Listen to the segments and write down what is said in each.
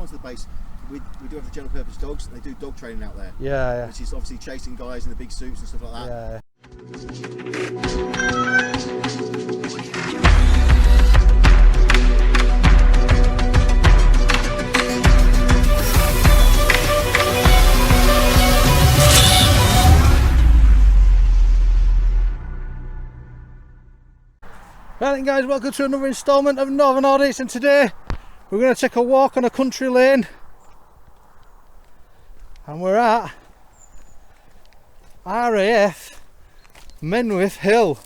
onto the base, we do have the general purpose dogs. They do dog training out there. Yeah. Which is obviously chasing guys in the big suits and stuff like that. Yeah. Right then guys, welcome to another instalment of Northern Audits, and today we're going to take a walk on a country lane, and we're at RAF Menwith Hill.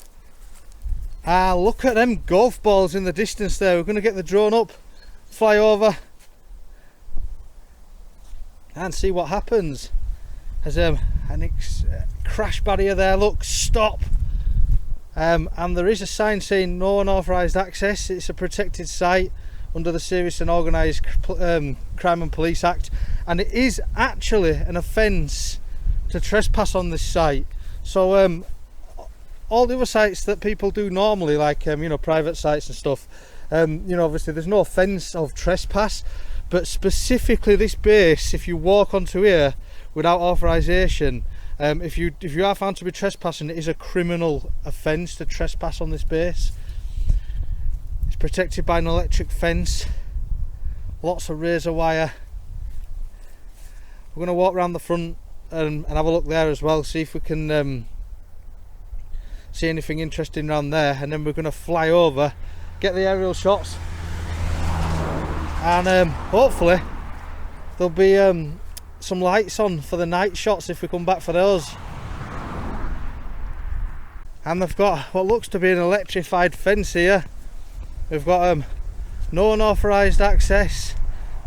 Look at them golf balls in the distance there. We're going to get the drone up, fly over and see what happens. There's a crash barrier there, look, stop. And there is a sign saying no unauthorised access. It's a protected site under the Serious and Organised Crime and Police Act, and it is actually an offence to trespass on this site. So all the other sites that people do normally, like you know, private sites and stuff, you know, obviously there's no offence of trespass, but specifically this base, if you walk onto here without authorisation, if you are found to be trespassing, it is a criminal offence to trespass on this base. It's protected by an electric fence, lots of razor wire. We're going to walk around the front and have a look there as well, see if we can see anything interesting around there, and then we're going to fly over, get the aerial shots, and hopefully there'll be some lights on for the night shots if we come back for those. And they've got what looks to be an electrified fence here. We've got no unauthorised access.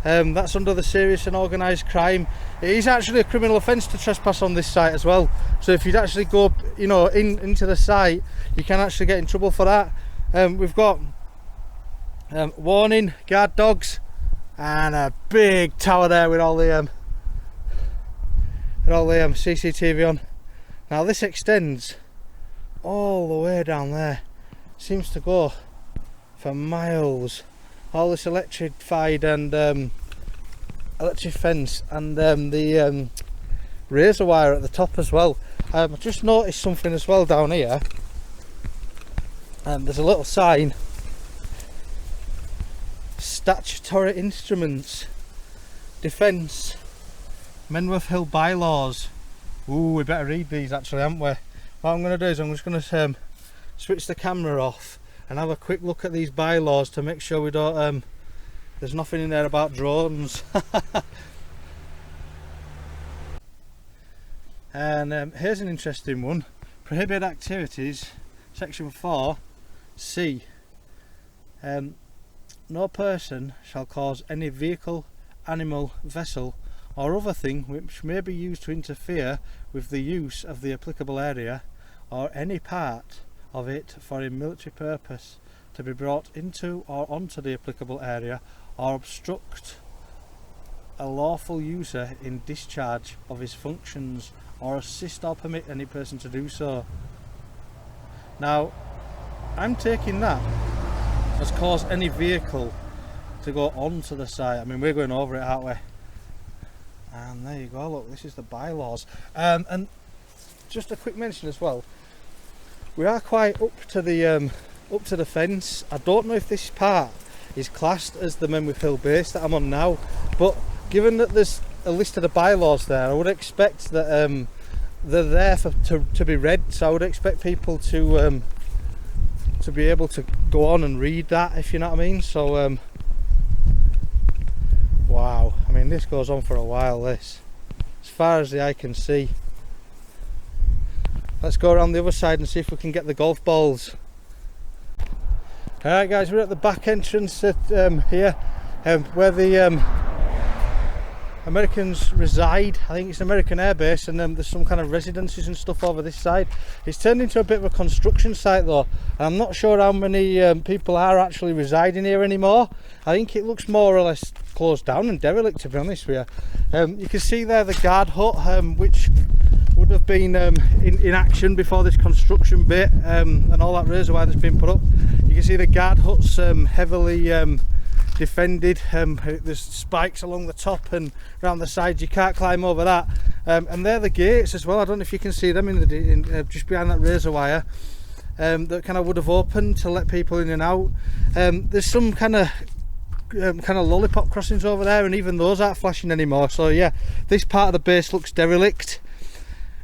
That's under the Serious and Organised Crime. It is actually a criminal offence to trespass on this site as well. So if you'd actually go, you know, into the site, you can actually get in trouble for that. We've got warning, guard dogs, and a big tower there with all the CCTV on. Now this extends all the way down there, seems to go for miles. All this electrified and electric fence, and the razor wire at the top as well. I just noticed something as well down here, and there's a little sign: statutory instruments, defence, Menwith Hill bylaws. Ooh, we better read these actually, haven't we? What I'm going to do is I'm just going to switch the camera off and have a quick look at these bylaws to make sure we don't there's nothing in there about drones. And here's an interesting one: prohibited activities, section 4C. No person shall cause any vehicle, animal, vessel or other thing which may be used to interfere with the use of the applicable area or any part of it for a military purpose to be brought into or onto the applicable area, or obstruct a lawful user in discharge of his functions, or assist or permit any person to do so. Now I'm taking that as cause any vehicle to go onto the site. I mean, we're going over it, aren't we? And there you go, look, this is the bylaws. And just a quick mention as well, we are quite up to the fence. I don't know if this part is classed as the Menwith Hill base that I'm on now, but given that there's a list of the bylaws there, I would expect that they're there to be read, so I would expect people to be able to go on and read that, if you know what I mean. So wow, I mean, this goes on for a while, this, as far as the eye can see. Let's go around the other side and see if we can get the golf balls. Alright guys, we're at the back entrance at, here, where the Americans reside. I think it's an American Air Base, and there's some kind of residences and stuff over this side. It's turned into a bit of a construction site though, and I'm not sure how many people are actually residing here anymore. I think it looks more or less closed down and derelict, to be honest with you. You can see there the guard hut, which would have been in action before this construction bit, and all that razor wire that's been put up. You can see the guard huts heavily defended. There's spikes along the top and around the sides, you can't climb over that. And they're the gates as well. I don't know if you can see them just behind that razor wire, that kind of would have opened to let people in and out. There's some kind of lollipop crossings over there, and even those aren't flashing anymore. So yeah, this part of the base looks derelict.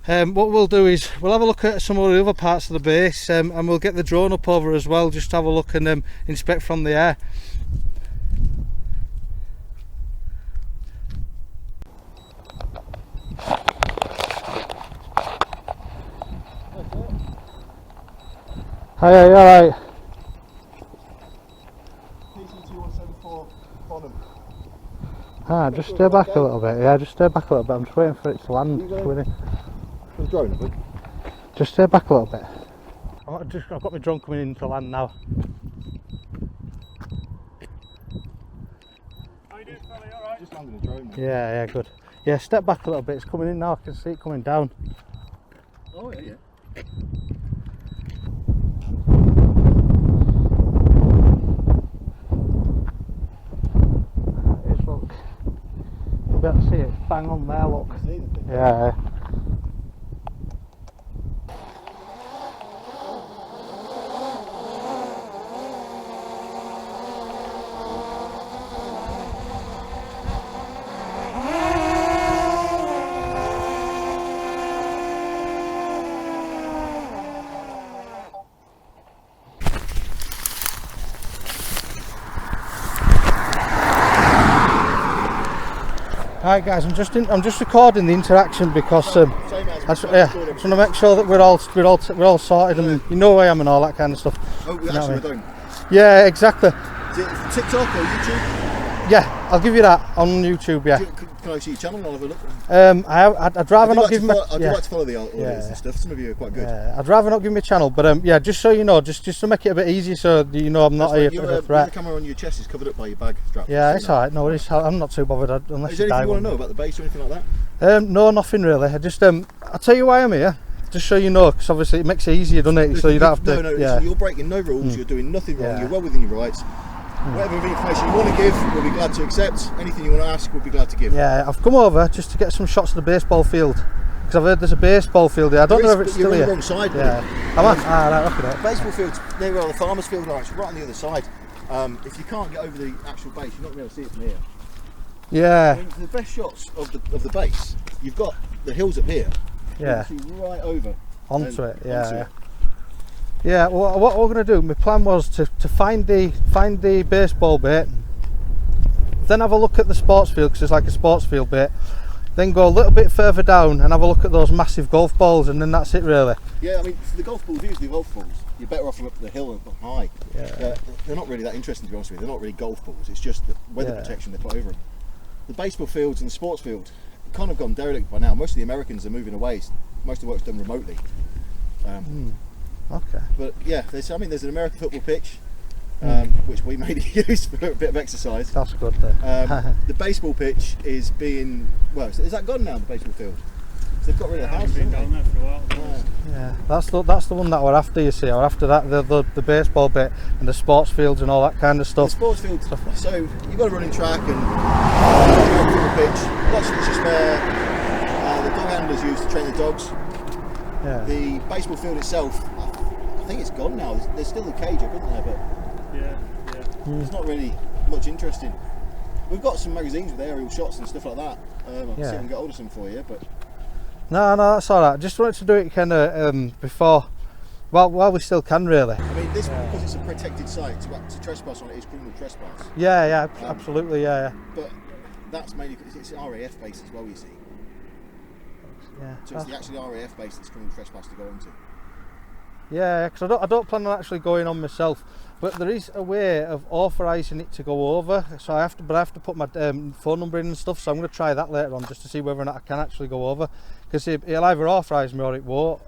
What we'll do is we'll have a look at some of the other parts of the base, and we'll get the drone up over as well, just to have a look and inspect from the air. Hi, you alright? Just stay back a little bit. Yeah, just stay back a little bit. I'm just waiting for it to land. The drone, have we? Just stay back a little bit. I've got my drone coming in to land now. How you doing, fella? You alright? Just landing a drone. Yeah, good. Yeah, step back a little bit. It's coming in now. I can see it coming down. Oh yeah. Look, you'll be able to see it bang on there, look. Yeah. Alright guys, I'm just recording the interaction because I just want to make sure that we're all sorted, and you know who I am and all that kind of stuff. Oh, we actually don't. Yeah, exactly. Is it TikTok or YouTube? Yeah, I'll give you that on YouTube. Yeah. Can I see your channel and I'll have a look? I'd rather not give my. I do like to follow the audience and stuff. Some of you are quite good. Yeah, I'd rather not give my channel, but yeah, just so you know, just to make it a bit easier, so you know I'm not a threat. The camera on your chest is covered up by your bag strap. Yeah, it's alright. No worries. I'm not too bothered unless is you there anything die. you want to know about the base or anything like that? No, nothing really. I just I'll tell you why I'm here. Just so you know, because obviously it makes it easier, doesn't it? So you don't have to. No, listen, you're breaking no rules. You're doing nothing wrong. You're well within your rights. Whatever information you want to give, we'll be glad to accept. Anything you want to ask, we'll be glad to give. Yeah, I've come over just to get some shots of the baseball field, because I've heard there's a baseball field here. I don't know if it's still here. You're on the wrong side. Yeah. Am I? Right, look at it. Baseball field's near where the farmers' field are, actually, right on the other side. If you can't get over the actual base, you're not going to be able to see it from here. Yeah. I mean, the best shots of the base, you've got the hills up here. Yeah. You can see right over. Onto it. Yeah. Yeah, well, what we're going to do, my plan was to find the baseball bit, then have a look at the sports field, because it's like a sports field bit, then go a little bit further down and have a look at those massive golf balls, and then that's it really. Yeah, I mean, for the golf balls, usually golf balls, you're better off up the hill and up high. Yeah. They're not really that interesting, to be honest with you. They're not really golf balls, it's just the weather protection they put over them. The baseball fields and the sports field kind of gone derelict by now. Most of the Americans are moving away. Most of the work's done remotely. Okay. But yeah, there's an American football pitch, which we made use for a bit of exercise. That's good then. The baseball pitch is being, well, is that gone now, the baseball field? So they've got rid of the house. Been down there for a while. Yeah, that's the one that we're after, you see. We're after that, the baseball bit and the sports fields and all that kind of stuff. The sports field, so you've got a running track and a football pitch. Lots of it's just where the dog handlers use to train the dogs. Yeah. The baseball field itself, I think it's gone now. There's still a cage up, isn't there? But there's not really much interest in. We've got some magazines with aerial shots and stuff like that. I'll see if I can get hold of some for you. But no, that's all right. Just wanted to do it kind of before, while we still can, really. I mean, this because it's a protected site. To trespass on it is criminal trespass. Yeah, absolutely, yeah. But that's mainly because it's RAF base as well, you see. Yeah. So it's actually the RAF base that's criminal trespass to go onto. Yeah, because I don't plan on actually going on myself, but there is a way of authorising it to go over. So I have to put my phone number in and stuff. So I'm going to try that later on just to see whether or not I can actually go over, because he'll either authorise me or it won't.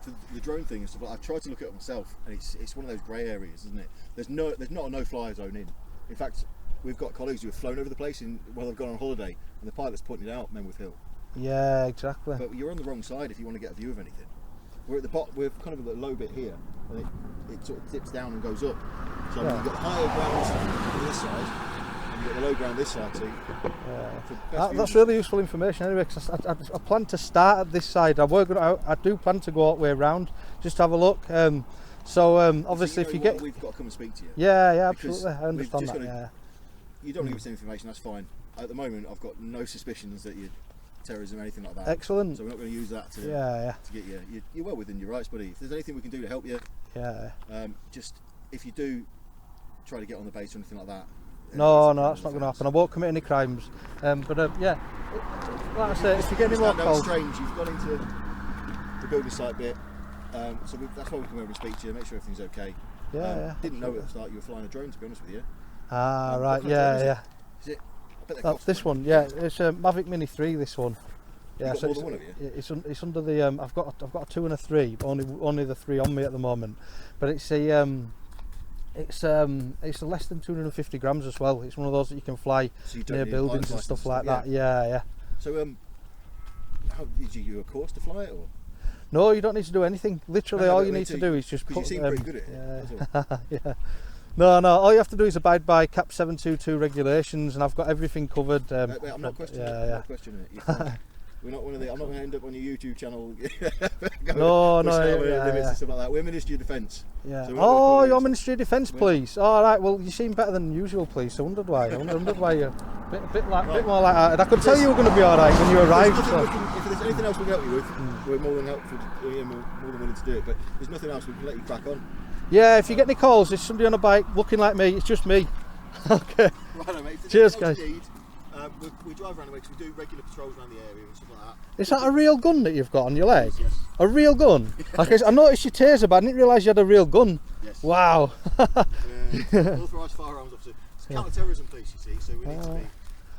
So the drone thing and stuff. I've tried to look at it myself, and it's one of those grey areas, isn't it? There's not a no-fly zone in. In fact, we've got colleagues who have flown over the place while they've gone on holiday, and the pilot's pointed it out, Menwith Hill. Yeah, exactly. But you're on the wrong side if you want to get a view of anything. We're at the bottom. We're kind of at the low bit here, and it sort of dips down and goes up. So you've got the higher ground on this side, and you've got the low ground this side too. That's really useful information anyway, because I plan to start at this side. I do plan to go all the way around, just have a look. Obviously if you get... We've got to come and speak to you. Yeah, absolutely, I understand that. You don't want to give us any information, that's fine. At the moment I've got no suspicions that you're terrorism or anything like that. Excellent. So we're not going to use that to get you. You're well within your rights, buddy. If there's anything we can do to help you, just if you do try to get on the base or anything like that. No, that's not going to happen. I won't commit any crimes. Like I say, if you get any more calls... strange, you've gone into the building site bit, so that's why we come over and speak to you, make sure everything's okay. Didn't know at the start you were flying a drone, to be honest with you. Right, Is it? That's this one, it's a Mavic Mini 3, this one. Yeah, so more than one of you? It's under the I've got a 2 and a 3, but only the 3 on me at the moment. But it's a less than 250 grams as well. It's one of those that you can fly near buildings and stuff like that. Yeah. So how did you do a course to fly it, or? No, you don't need to do anything. Literally, all you need to do is just put. You seem pretty good at it. Yeah. No, all you have to do is abide by CAP 722 regulations, and I've got everything covered. I'm not questioning it. I'm not questioning it. We're not one of the. I'm not going to end up on your YouTube channel. Limits and stuff like that. We're Ministry of Defence. Yeah. So you're Ministry of Defence, please. All right. Well, you seem better than usual, please. I wondered why. You're a bit more like that. I could tell you were going to be all right when you arrived. If there's anything else we can help you with, we're more than helpful. We're more than willing to do it. But there's nothing else we can let you crack on. Yeah, if you get any calls, there's somebody on a bike looking like me. It's just me. Okay. Right, mate. Cheers, guys. We drive around the way because we do regular patrols around the area and stuff like that. Is that a real gun that you've got on your leg? Yes. A real gun? Okay, I noticed your taser, but I didn't realise you had a real gun. Yes. Wow. Authorised firearms officer. It's counter-terrorism police, you see, so we need to be...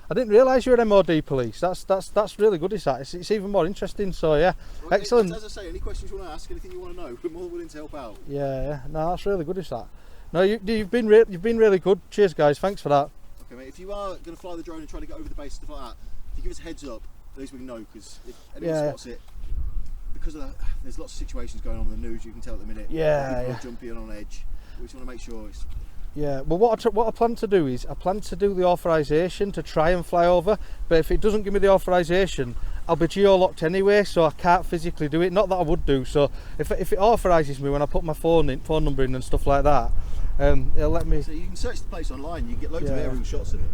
I didn't realise you were MOD police. That's really good. It's even more interesting. So yeah, well, excellent. As I say, any questions you want to ask, anything you want to know, we're more than willing to help out. Yeah. No, that's really good. Is that? No, you've been really good. Cheers, guys. Thanks for that. Okay, mate. If you are going to fly the drone and try to get over the base and stuff like that, if you give us a heads up, at least we can know, because if anyone spots it, because of that, there's lots of situations going on in the news. You can tell at the minute. People are jumpy and on edge. We just want to make sure it's. Yeah, well what I plan to do is, I plan to do the authorisation to try and fly over, but if it doesn't give me the authorisation, I'll be geo-locked anyway, so I can't physically do it. Not that I would do, so if it authorises me when I put my phone number in and stuff like that, it'll let me... So you can search the place online, you can get loads of aerial shots of it.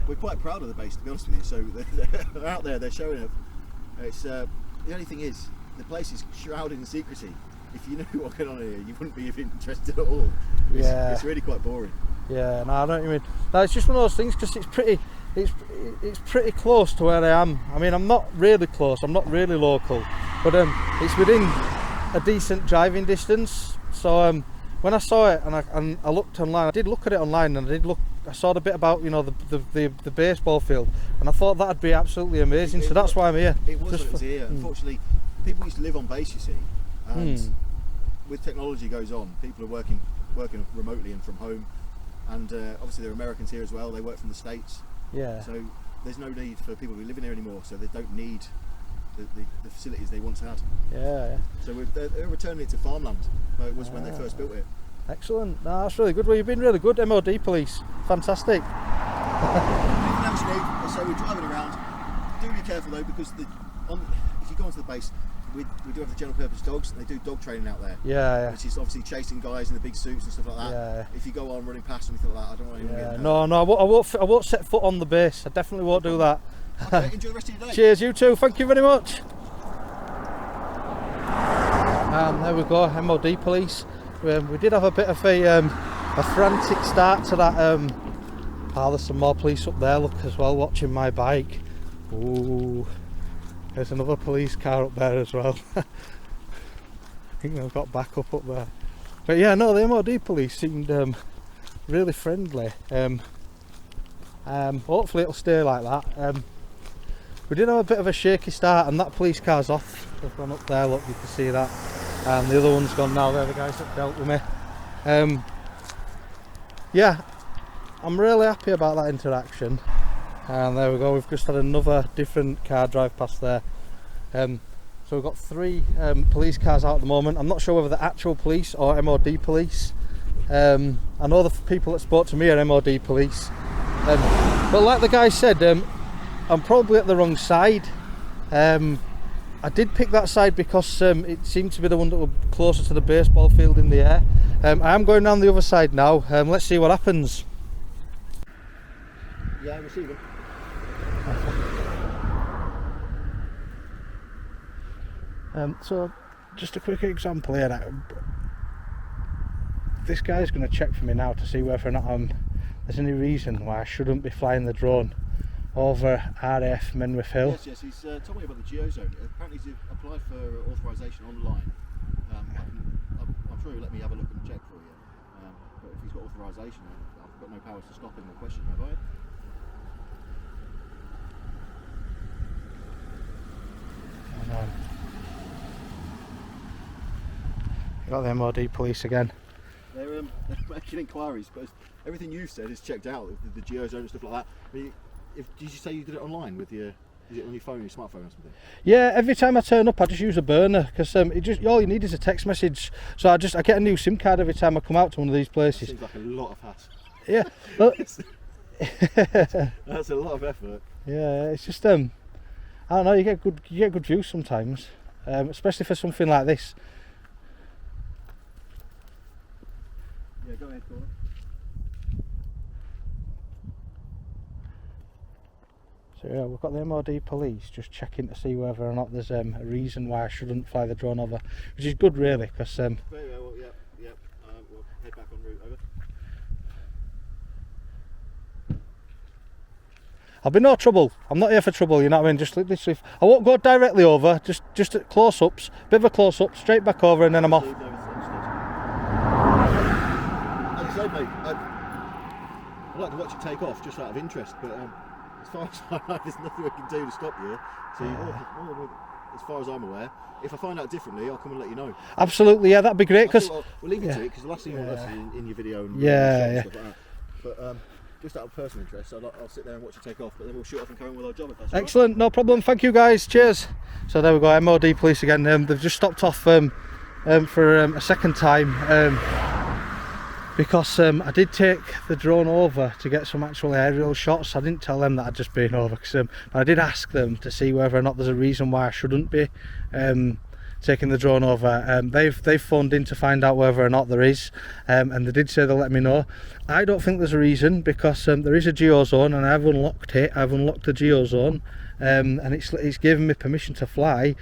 We're quite proud of the base, to be honest with you, so they're out there, they're showing up. It's, the only thing is, the place is shrouded in secrecy. If you knew what went on here, you wouldn't be interested at all. It's really quite boring. Yeah, no, I know what you mean. No, it's just one of those things because it's pretty close to where I am. I mean, I'm not really close. I'm not really local, but it's within a decent driving distance. So when I saw it and I looked online, I did look at it online, and I saw the bit about the baseball field, and I thought that'd be absolutely amazing. So that's why I'm here. It was here. Unfortunately, people used to live on base, you see. And with technology goes on, people are working remotely and from home, and obviously there are Americans here as well. They work from the States. Yeah. So there's no need for people to be living here anymore. So they don't need the facilities they once had. Yeah. So they're returning it to farmland. It was when they first built it. Excellent. No, that's really good. Well, you've been really good, MOD police. Fantastic. Anything else you need? So we're driving around. Do be careful though, because if you go onto the base. We do have the general purpose dogs, and they do dog training out there. Yeah. Which is obviously chasing guys in the big suits and stuff like that. Yeah. If you go on running past or anything like that, I don't want anyone getting hurt. No, I won't set foot on the base. I definitely won't do that. Okay, enjoy the rest of your day. Cheers, you too. Thank you very much. There we go, MOD police. We did have a bit of a frantic start to that. There's some more police up there, look, as well, watching my bike. Ooh. There's another police car up there as well. I think they've got backup up there. But yeah, no, the MOD police seemed really friendly. Hopefully it'll stay like that. We did have a bit of a shaky start, and that police car's off. They've gone up there, look, you can see that. And the other one's gone now, they're the guys that dealt with me. Yeah, I'm really happy about that interaction. And there we go, we've just had another different car drive past there. So we've got 3 police cars out at the moment. I'm not sure whether they're actual police or MOD police. I know the people that spoke to me are MOD police, but like the guy said, I'm probably at the wrong side. I did pick that side because it seemed to be the one that was closer to the baseball field in the air. I am going down the other side now. Let's see what happens. Yeah, I received it. So, just a quick example here. This guy's going to check for me now to see whether or not there's any reason why I shouldn't be flying the drone over RAF Menwith Hill. Yes, he's told me about the geozone. Apparently he's applied for authorisation online. I'm sure he'll let me have a look and check for you. But if he's got authorisation, I've got no powers to stop him or question him, have I? You got the MOD police again. They're making inquiries, but everything you've said is checked out, the geozone and stuff like that. Did you say you did it online with your, is it on your phone, your smartphone or something? Yeah, every time I turn up I just use a burner, because all you need is a text message. So I get a new SIM card every time I come out to one of these places. Seems like a lot of hassle. Yeah. Well, that's a lot of effort. Yeah, it's just I don't know, you get good views sometimes, especially for something like this. Yeah, go ahead, Connor. So yeah, we've got the MOD police just checking to see whether or not there's a reason why I shouldn't fly the drone over, which is good really, because Very well, yeah. We'll head back en route, over. I'll be no trouble. I'm not here for trouble, you know what I mean? Just literally, I won't go directly over, just at close-ups, bit of a close-up, straight back over and then I'm off. As I say, mate, I'd like to watch you take off just out of interest, but as far as I know, there's nothing we can do to stop you. So, as far as I'm aware, if I find out differently, I'll come and let you know. Absolutely, yeah, that'd be great. Because we'll leave it to it, because the last thing you want us in your video and stuff like that. But just out of personal interest, I'll sit there and watch you take off, but then we'll shoot off and carry on with our job if that's excellent, right. No problem. Thank you guys. Cheers. So there we go. MOD police again. They've just stopped off for a second time. Because I did take the drone over to get some actual aerial shots. I didn't tell them that I'd just been over, because I did ask them to see whether or not there's a reason why I shouldn't be taking the drone over. They've phoned in to find out whether or not there is, and they did say they'll let me know. I don't think there's a reason, because there is a geozone and I've unlocked it. I've unlocked the geozone, and it's given me permission to fly.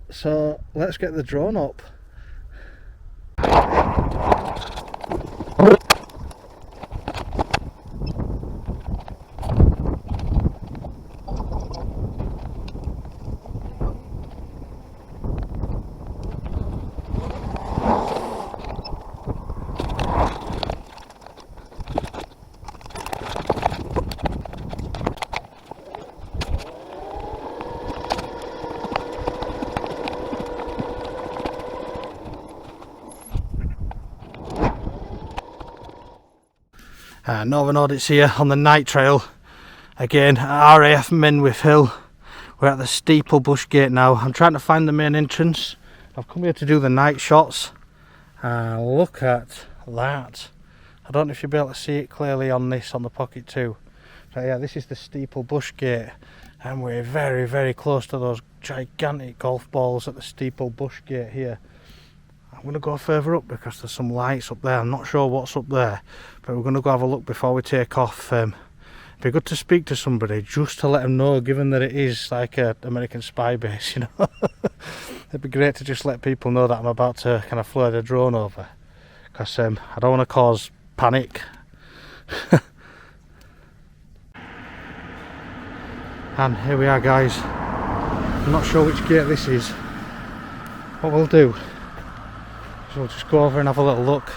So let's get the drone up. Northern Audits here on the night trail again at RAF Menwith Hill. We're at the steeple bush gate now. I'm trying to find the main entrance. I've come here to do the night shots. Look at that. I don't know if you'll be able to see it clearly on the Pocket 2. But yeah, this is the steeple bush gate, and we're very, very close to those gigantic golf balls at the steeple bush gate here. I'm going to go further up because there's some lights up there. I'm not sure what's up there, but we're going to go have a look before we take off. It'd be good to speak to somebody just to let them know, given that it is like an American spy base, you know. It'd be great to just let people know that I'm about to kind of fly the drone over, because I don't want to cause panic. And here we are, guys. I'm not sure which gate this is. What we'll do, so we'll just go over and have a little look.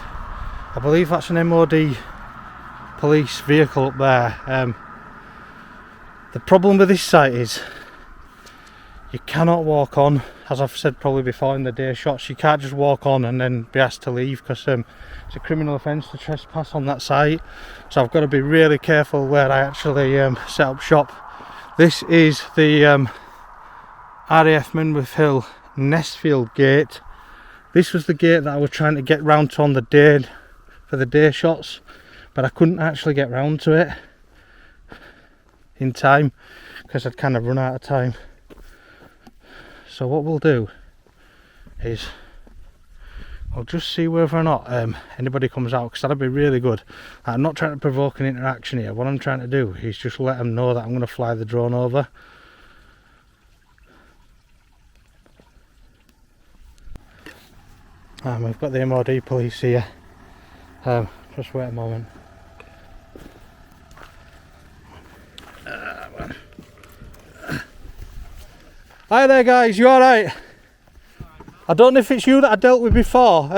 I believe that's an MOD police vehicle up there. The problem with this site is you cannot walk on, as I've said probably before in the day shots. You can't just walk on and then be asked to leave, because it's a criminal offence to trespass on that site. So I've got to be really careful where I actually set up shop. This is the RAF Menwith Hill Nestfield gate. This was the gate that I was trying to get round to on the day for the day shots, but I couldn't actually get round to it in time because I'd kind of run out of time. So what we'll do is I'll just see whether or not anybody comes out, because that'd be really good. I'm not trying to provoke an interaction here. What I'm trying to do is just let them know that I'm going to fly the drone over. We've got the MOD police here. Just wait a moment. Hi there guys, you alright? I don't know if it's you that I dealt with before.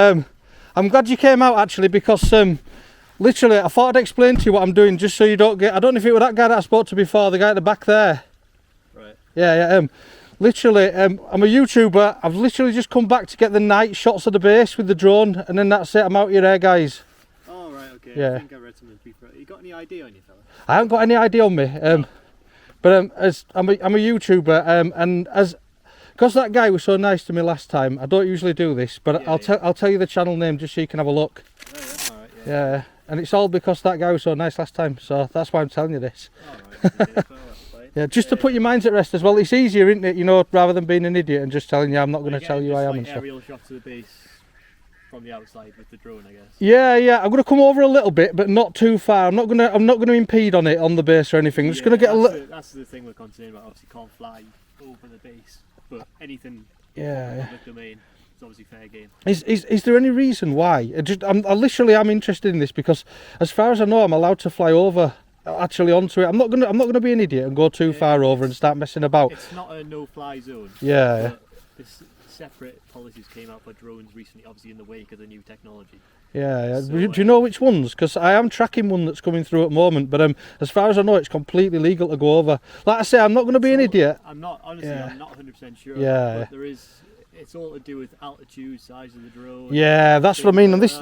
I'm glad you came out actually, because literally I thought I'd explain to you what I'm doing just so you don't get... I don't know if it was that guy that I spoke to before, the guy at the back there. Right. Yeah. Literally, I'm a YouTuber. I've literally just come back to get the night shots of the base with the drone, and then that's it, I'm out your air guys. Oh right, okay. Yeah. I think I read something before. You got any ID on you, fella? I haven't got any ID on me. But as I'm a YouTuber, and as because that guy was so nice to me last time, I don't usually do this, but Yeah, I'll tell you the channel name just so you can have a look. Oh yeah, alright, Yeah, and it's all because that guy was so nice last time, so that's why I'm telling you this. Alright, Yeah, just to put your minds at rest as well. It's easier, isn't it? You know, rather than being an idiot and just telling you I'm not going to tell you who I am and stuff. Aerial shots of the base from the outside with the drone, I guess. Yeah. I'm going to come over a little bit, but not too far. I'm not going to impede on it on the base or anything. I'm just going to get a little. That's the thing we're concerned about. Obviously, can't fly over the base, but anything. Yeah. Public domain is obviously fair game. Is there any reason why? I literally am interested in this because, as far as I know, I'm allowed to fly over. Actually onto it. I'm not gonna be an idiot and go too far over and start messing about. It's not a no-fly zone. Yeah. This separate policies came out for drones recently, obviously in the wake of the new technology. Yeah. So, do you know which ones? Because I am tracking one that's coming through at the moment, but as far as I know, it's completely legal to go over. Like I say, I'm not going to be an idiot. I'm not honestly. Yeah. I'm not 100% sure. Yeah. But there is. It's all to do with altitude, size of the drone. Yeah, that's what I mean. And this,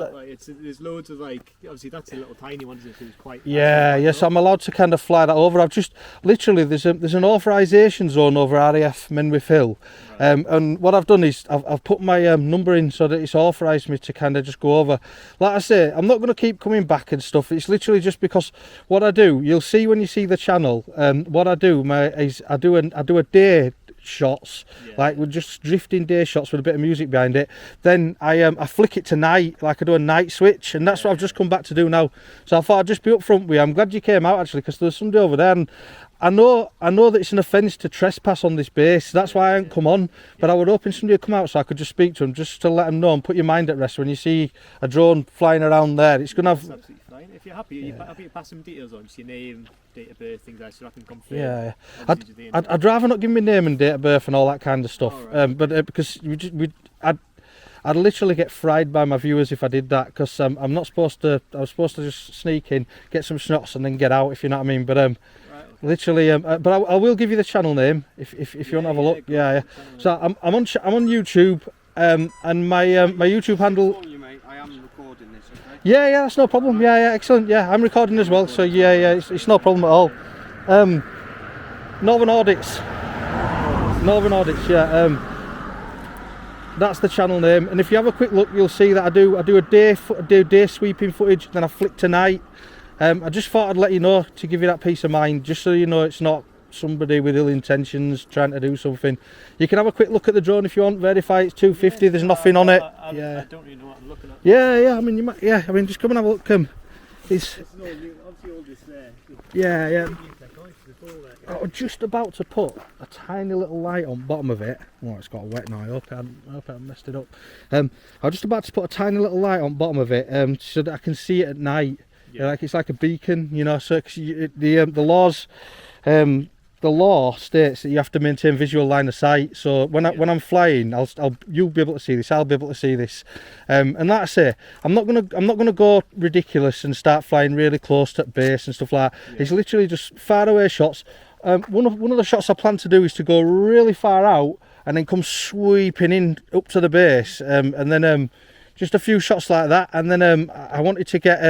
there's loads of obviously that's a little tiny one, isn't it? It's quite. Yes, I'm allowed to kind of fly that over. I've just literally there's an authorization zone over RAF Menwith Hill, right. And what I've done is I've put my number in so that it's authorised me to kind of just go over. Like I say, I'm not going to keep coming back and stuff. It's literally just because what I do. You'll see when you see the channel. What I do, is I do a day shots, like we're just drifting day shots with a bit of music behind it. Then I flick it to night, like I do a night switch, and that's what I've just come back to do now. So I thought I'd just be up front with you. I'm glad you came out actually, because there's somebody over there, and I know that it's an offence to trespass on this base. That's why I haven't come on. But I was hoping somebody would come out so I could just speak to them, just to let them know and put your mind at rest when you see a drone flying around there. It's gonna have. That's absolutely fine. If you're happy, you're happy to pass some details on, just your name, date of birth, things like that, so I can confirm. Yeah. I'd rather not give my name and date of birth and all that kind of stuff. Right. But because I'd literally get fried by my viewers if I did that, because I'm not supposed to. I was supposed to just sneak in, get some shots, and then get out, if you know what I mean. But right. Literally, but I will give you the channel name if you want to have a look. Yeah. So I'm on YouTube, and my YouTube handle. I am recording this, okay? Yeah, that's no problem. Yeah, excellent. Yeah, I'm recording as well, so yeah, it's no problem at all. Northern Audits. Yeah. That's the channel name, and if you have a quick look, you'll see that I do a day sweeping footage, then I flick to night. I just thought I'd let you know, to give you that peace of mind, just so you know it's not somebody with ill intentions trying to do something. You can have a quick look at the drone if you want, verify it's 250, there's nothing on it. I don't really know what I'm looking at. Yeah, I mean, you might, just come and have a look. It's obviously all this there. Yeah. I was just about to put a tiny little light on bottom of it. Oh, it's got wet now. I hope I haven't messed it up. I was just about to put a tiny little light on bottom of it, so that I can see it at night. Yeah. Like it's like a beacon, you know. So the law states that you have to maintain visual line of sight. So when I'm flying, you'll be able to see this. I'll be able to see this. And like I say, I'm not gonna go ridiculous and start flying really close to base and stuff like that. Yeah. It's literally just far away shots. One of the shots I plan to do is to go really far out and then come sweeping in up to the base, and then just a few shots like that. And then I wanted to get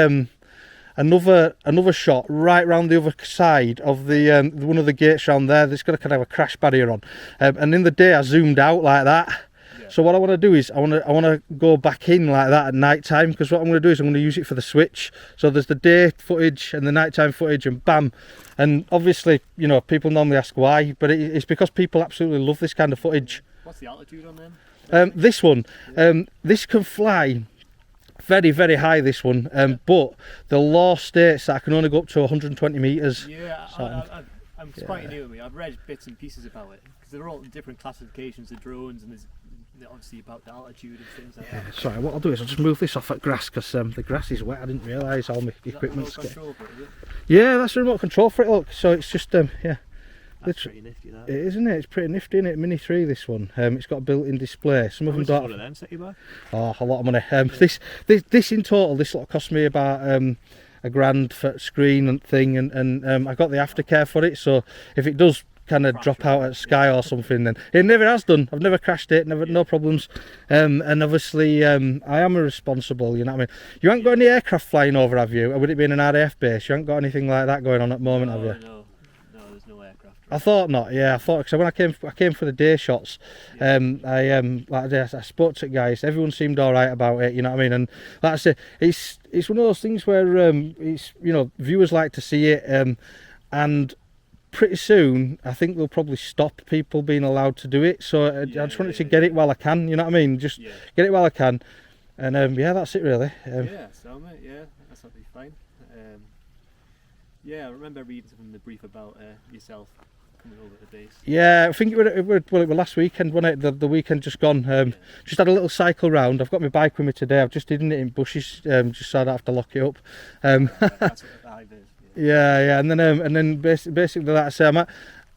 another shot right round the other side of the one of the gates round there. That's got a kind of a crash barrier on, and in the day I zoomed out like that, So what I want to do is I want to go back in like that at night time, because what I'm going to do is I'm going to use it for the switch. So there's the day footage and the nighttime footage, and bam. And obviously, you know, people normally ask why, but it's because people absolutely love this kind of footage. What's the altitude on them? This one, this can fly very, very high, this one, but the law states that I can only go up to 120 metres. Yeah, so, I'm quite new to me. I've read bits and pieces about it, because they're all different classifications of drones, and there's obviously about the altitude and things like that. Sorry, what I'll do is I'll just move this off at grass, because the grass is wet. I didn't realise all my equipment's getting... Control for it, is it? Yeah, that's the remote control for it, look. So it's just, yeah. That's pretty nifty, that. It is, isn't it? It's pretty nifty, isn't it? Mini 3, this one. It's got a built-in display. Some of them don't. How much set you back? Oh, a lot of money. This in total, this lot cost me about £1,000 for screen and thing, and I got the aftercare for it. So if it does kind of drop out at sky or something, then it never has done. I've never crashed it, no problems. And obviously, I am responsible. You know what I mean? You haven't got any aircraft flying over, have you? Or would it be in an RAF base? You haven't got anything like that going on at the moment, have you? No, there's no aircraft. I thought not. Yeah, I thought, because when I came for the day shots, I spoke to guys. Everyone seemed all right about it. You know what I mean? And like I say, it's one of those things where it's, you know, viewers like to see it, and pretty soon I think they'll probably stop people being allowed to do it. So I just wanted to get it while I can. You know what I mean? Just get it while I can. And yeah, that's it really. Yeah, so mate, yeah, that's not be fine. Yeah, I remember reading something in the brief about yourself coming over to the base. Yeah, I think it was last weekend, wasn't it? The weekend just gone. Just had a little cycle round. I've got my bike with me today. I've just hidden it in bushes, just so I don't have to lock it up. That's what the hive is. Yeah, and then basically, like I say,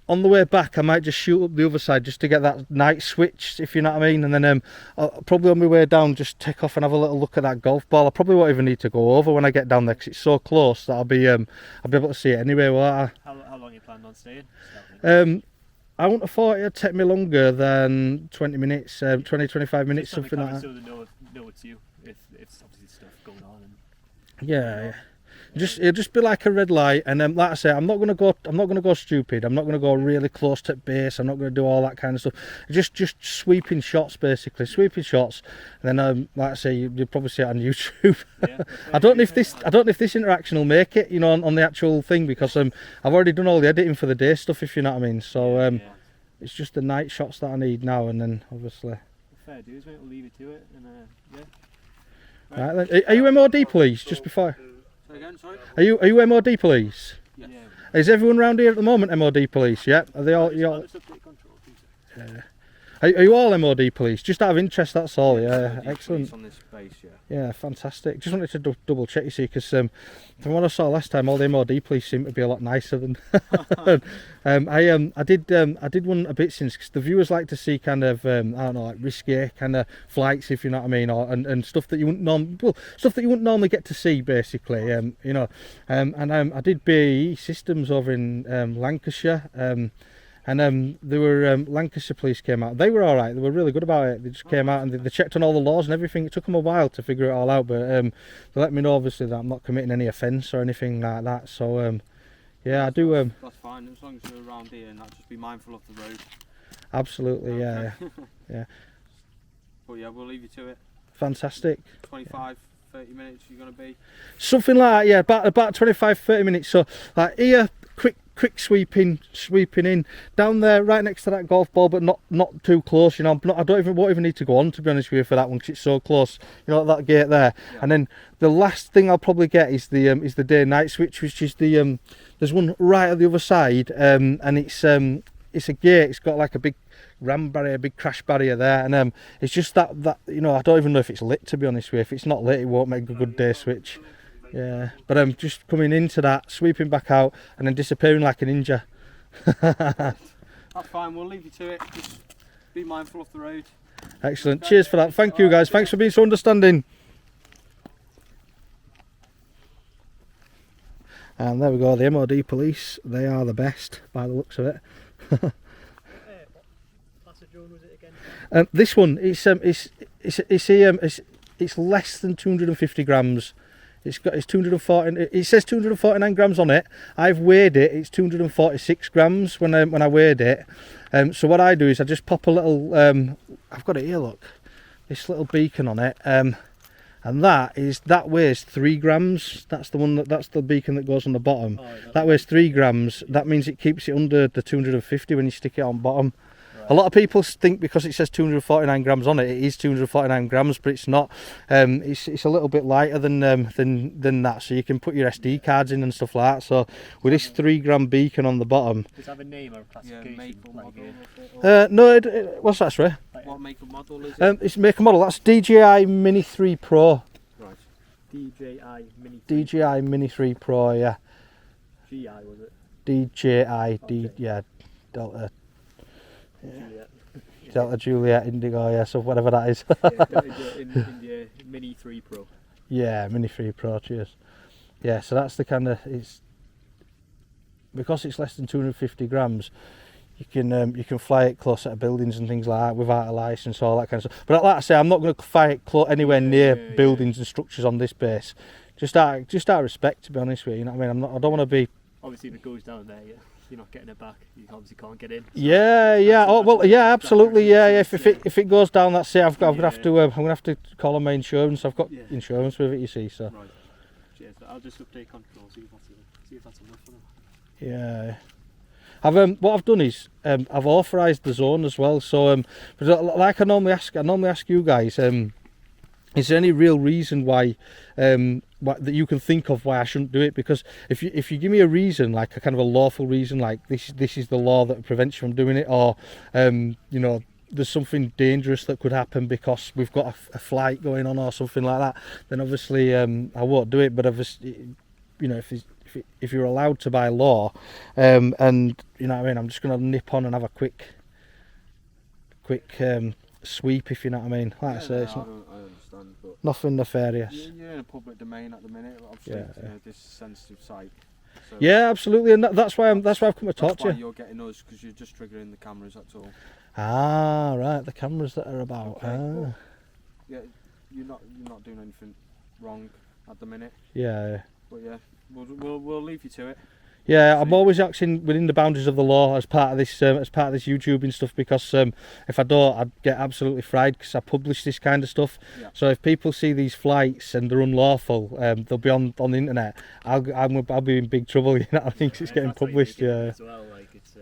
on the way back, I might just shoot up the other side just to get that night switch, if you know what I mean. And then I'll probably on my way down just take off and have a little look at that golf ball. I probably won't even need to go over when I get down there, because it's so close that I'll be able to see it anyway, won't I? How long are you planning on staying? I wouldn't have thought it'd take me longer than 20 minutes, 20-25 minutes, something like that. So they know it's you, if obviously stuff going on. And yeah. It'll just be like a red light, and like I say, I'm not gonna go stupid. I'm not gonna go really close to base. I'm not gonna do all that kind of stuff. Just sweeping shots, basically, sweeping shots. And then like I say, you'll probably see it on YouTube. Yeah, I don't know if this interaction will make it, you know, on the actual thing, because I've already done all the editing for the day stuff, if you know what I mean. So it's just the night shots that I need now, and then obviously. Fair dues, mate. We'll leave you to it, and yeah. Right then. Are you MOD police? Just before. Again, sorry? Are you MOD police? Yeah. Is everyone around here at the moment MOD police? Yeah. Are they all? Yeah. Are you all MOD police? Just out of interest, that's all. Yeah. Excellent. On this base, yeah. Yeah, fantastic. Just wanted to double check, you see, because from what I saw last time, all the MOD police seem to be a lot nicer than. I did one a bit since, because the viewers like to see kind of I don't know, like risque kind of flights, if you know what I mean, or and stuff that you wouldn't normally get to see, basically. You know, and I did BAE Systems over in Lancashire. And there were Lancashire police came out. They were all right. They were really good about it. They just came out and they checked on all the laws and everything. It took them a while to figure it all out, but they let me know obviously that I'm not committing any offence or anything like that. So yeah, I do. That's fine, as long as you're around here, and that, just be mindful of the road. Absolutely, okay. yeah. But yeah, we'll leave you to it. Fantastic. 25, 30 minutes. You're gonna be something like that. Yeah, about 25-30 minutes. So like here. Quick sweeping in down there, right next to that golf ball, but not too close. You know, I won't even need to go on, to be honest with you, for that one, because it's so close. You know, that gate there. Yeah. And then the last thing I'll probably get is the day-night switch, which is the there's one right at the other side, and it's a gate. It's got like a big ram barrier, big crash barrier there, and it's just that you know, I don't even know if it's lit, to be honest with you. If it's not lit, it won't make a good day switch. Yeah, but I'm just coming into that, sweeping back out, and then disappearing like a ninja. That's fine, we'll leave you to it. Just be mindful of the road. Excellent, cheers for that. Thank you guys, thanks for being so understanding. And there we go, the MOD police, they are the best by the looks of it. What class of drone was it again? This one, it's less than 250 grams. It's 240. It says 249 grams on it. I've weighed it. It's 246 grams when I weighed it. So what I do is I just pop a little, I've got it here, look, this little beacon on it, and that weighs 3 grams. That's the beacon that goes on the bottom. That weighs 3 grams. That means it keeps it under the 250 when you stick it on bottom. A lot of people think because it says 249 grams on it, it is 249 grams, but it's not. It's a little bit lighter than that, so you can put your SD cards in and stuff like that. So with this 3 gram beacon on the bottom. Does it have a name or a classification? Yeah, make or model. No, what's that, sorry? What make or model is it? It's make a model. That's DJI Mini 3 Pro. Right. DJI Mini. DJI Mini 3 Pro, yeah. GI was it? DJI, yeah, Delta. Juliet. Delta Juliet Indigo, yeah, so whatever that is. India Mini 3 Pro. Yeah, Mini 3 Pro, cheers. Yeah, so that's the kind of, because it's less than 250 grams, you can fly it closer to buildings and things like that without a license, all that kind of stuff. But like I say, I'm not going to fly it anywhere near buildings and structures on this base. Just out of respect, to be honest with you, you know what I mean? I don't want to be... Obviously if it goes down there, you're not getting it back. You obviously can't get in. So yeah. Oh well, yeah, absolutely, yeah. If it goes down, that's it. I'm gonna have to call on my insurance. I've got insurance with it, you see. So. Right. Cheers. I'll just update control. See if that's enough for them. Yeah. What I've done is I've authorised the zone as well. So like I normally ask you guys, is there any real reason why that you can think of why I shouldn't do it? Because if you give me a reason, like a kind of a lawful reason, like this is the law that prevents you from doing it, or you know, there's something dangerous that could happen because we've got a flight going on or something like that, then obviously I won't do it. But obviously, you know, if you're allowed to by law, and you know what I mean, I'm just going to nip on and have a quick sweep, if you know what I mean. Like I say, it's not, I understand, but nothing nefarious. You're in a public domain at the minute. Obviously, this is a sensitive site. So yeah, absolutely, and that's why I've come to talk to you. You're getting us because you're just triggering the cameras. That's all. Ah, right, the cameras that are about. Okay, well, yeah, you're not doing anything wrong at the minute. Yeah. But yeah, we'll leave you to it. Yeah, I'm always acting within the boundaries of the law as part of this YouTubing stuff, because if I don't, I'd get absolutely fried because I publish this kind of stuff. Yeah. So if people see these flights and they're unlawful, they'll be on the internet. I'll be in big trouble, you know what I mean? 'Cause it's getting published. Yeah. As well, like it's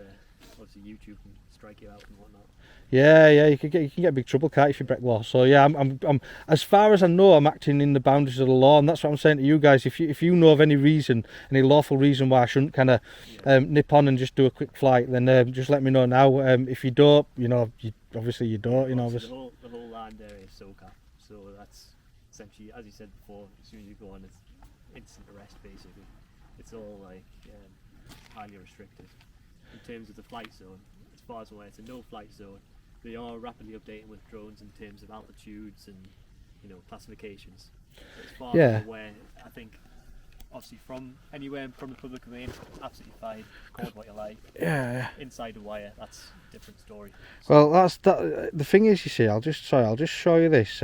obviously YouTube can strike you out and whatnot. Yeah, you can get big trouble, can't you, if you break law? So yeah, I'm as far as I know, I'm acting in the boundaries of the law, and that's what I'm saying to you guys. If you know of any reason, any lawful reason why I shouldn't kind of nip on and just do a quick flight, then just let me know now. If you don't, you know, obviously you don't. You know, the whole land area is SOCA, so that's essentially, as you said before, as soon as you go on, it's instant arrest basically. It's all like highly restricted in terms of the flight zone. As far as I'm aware, it's a no-flight zone. They are rapidly updating with drones in terms of altitudes and, you know, classifications. So as far as I'm aware, I think obviously from anywhere from the public domain, absolutely fine. Record what you like. Yeah. Inside the wire, that's a different story. So, well, the thing is, you see, I'll just show you this,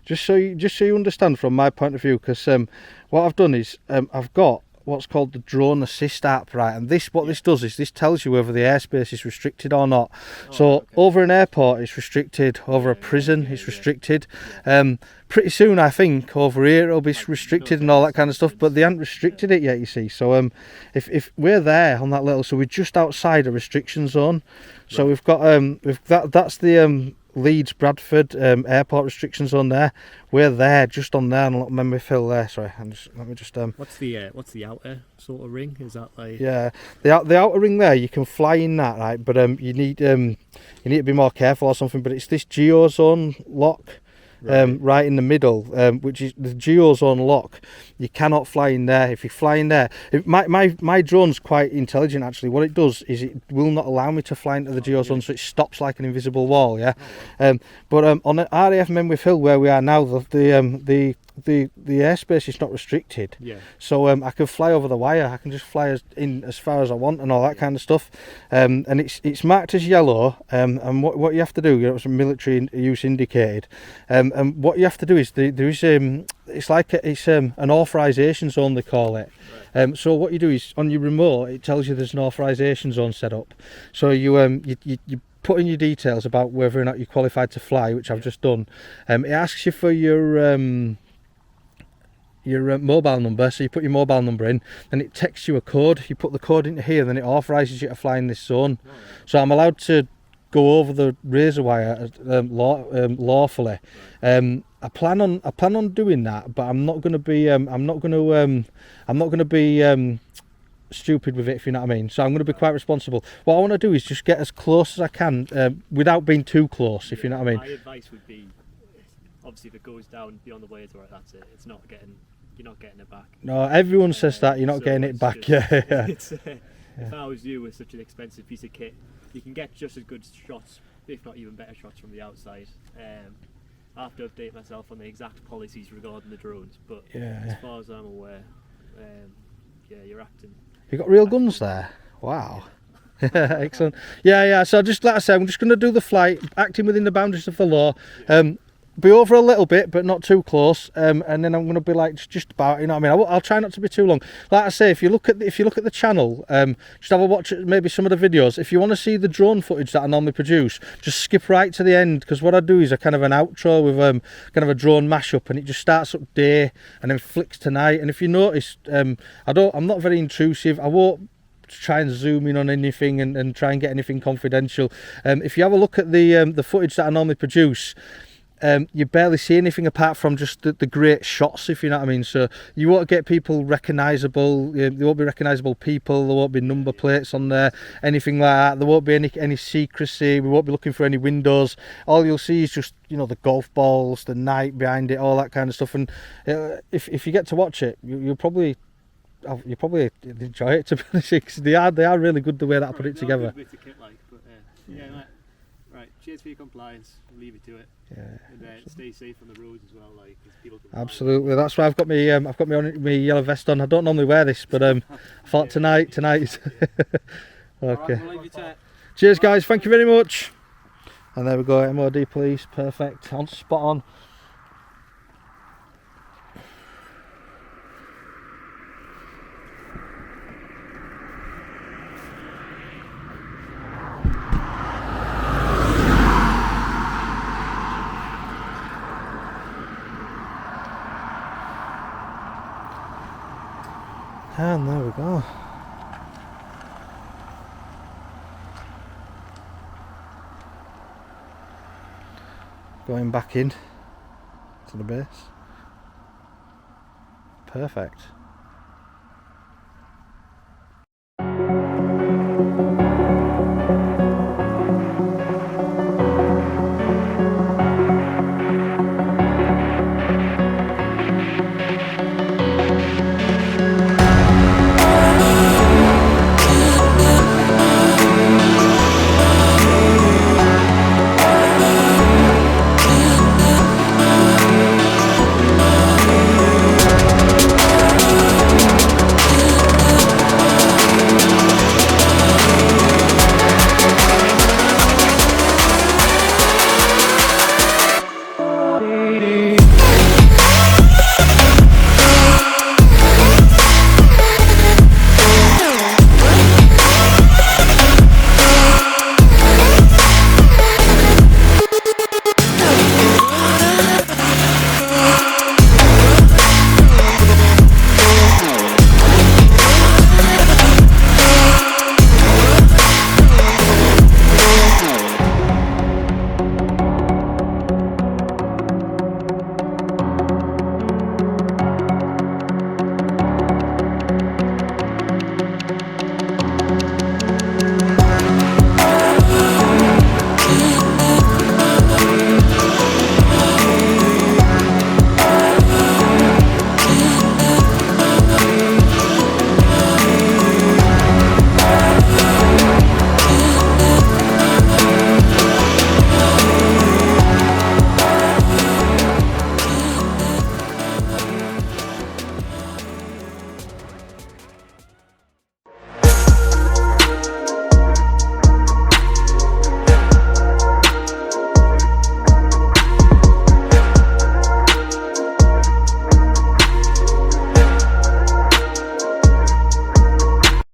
just so you understand from my point of view, because what I've done is I've got what's called the drone assist app, right? And this does is this tells you whether the airspace is restricted or not. Over an airport it's restricted, over a prison it's restricted. Pretty soon I think over here it'll be restricted and all that kind of stuff, but they haven't restricted it yet, you see. So if we're there on that little, so we're just outside a restriction zone. So we've got that's the Leeds Bradford airport restriction zone there. We're there, just on there, on Menwith Hill there. Sorry, let me just. What's the outer sort of ring? Is that like? Yeah, the outer ring there. You can fly in that, right? But you need to be more careful or something. But it's this geozone lock. Right in the middle, which is the geozone lock. You cannot fly in there. If you fly in there, my drone's quite intelligent actually. What it does is it will not allow me to fly into the geozone, so it stops like an invisible wall. Yeah, but on the RAF Menwith Hill where we are now, the the airspace is not restricted. Yeah. So I can fly over the wire. I can just fly in as far as I want and all that kind of stuff. And it's marked as yellow. And what you have to do, it's a military use indicated. And what you have to do is there is it's like an authorization zone, they call it. Right. So what you do is on your remote, it tells you there's an authorization zone set up. So you put in your details about whether or not you're qualified to fly, which I've just done. It asks you for your mobile number, so you put your mobile number in, and it texts you a code. You put the code into here, then it authorises you to fly in this zone. Oh, right. So I'm allowed to go over the razor wire lawfully. Right. I plan on doing that, but I'm not going to be stupid with it, if you know what I mean. So I'm going to be quite responsible. What I want to do is just get as close as I can without being too close, if you know what I mean. My advice would be, obviously, if it goes down beyond the waves, that's it. You're not getting it back. No, everyone says that you're not getting it back. Yeah. If I was you with such an expensive piece of kit, you can get just as good shots, if not even better shots from the outside. I have to update myself on the exact policies regarding the drones, but as far as I'm aware, you're acting. You got real guns there? Wow. Excellent. Yeah. So just like I said, I'm just going to do the flight, acting within the boundaries of the law. Be over a little bit, but not too close. And then I'm going to be like just about, you know what I mean. I'll try not to be too long. Like I say, if you look at the channel, just have a watch at maybe some of the videos. If you want to see the drone footage that I normally produce, just skip right to the end, because what I do is a kind of an outro with kind of a drone mashup, and it just starts up day and then flicks to night. And if you notice, I'm not very intrusive. I won't try and zoom in on anything and try and get anything confidential. If you have a look at the footage that I normally produce, you barely see anything apart from just the great shots, if you know what I mean. So you won't get people recognisable. There won't be recognisable people. There won't be number plates on there, anything like that. There won't be any secrecy. We won't be looking for any windows. All you'll see is just, you know, the golf balls, the night behind it, all that kind of stuff. And if you get to watch it, you'll probably enjoy it, to be honest, because they are really good the way that I put it together. Right, cheers for your compliance. I'll leave you to it. Yeah. And stay safe on the roads as well, people can absolutely. That's why I've got my yellow vest on. I don't normally wear this, but I thought tonight. Okay. Right, we'll leave you to it. Cheers, guys. Thank you very much. And there we go. MOD police, perfect. Spot on. And there we go. Going back in to the base. Perfect.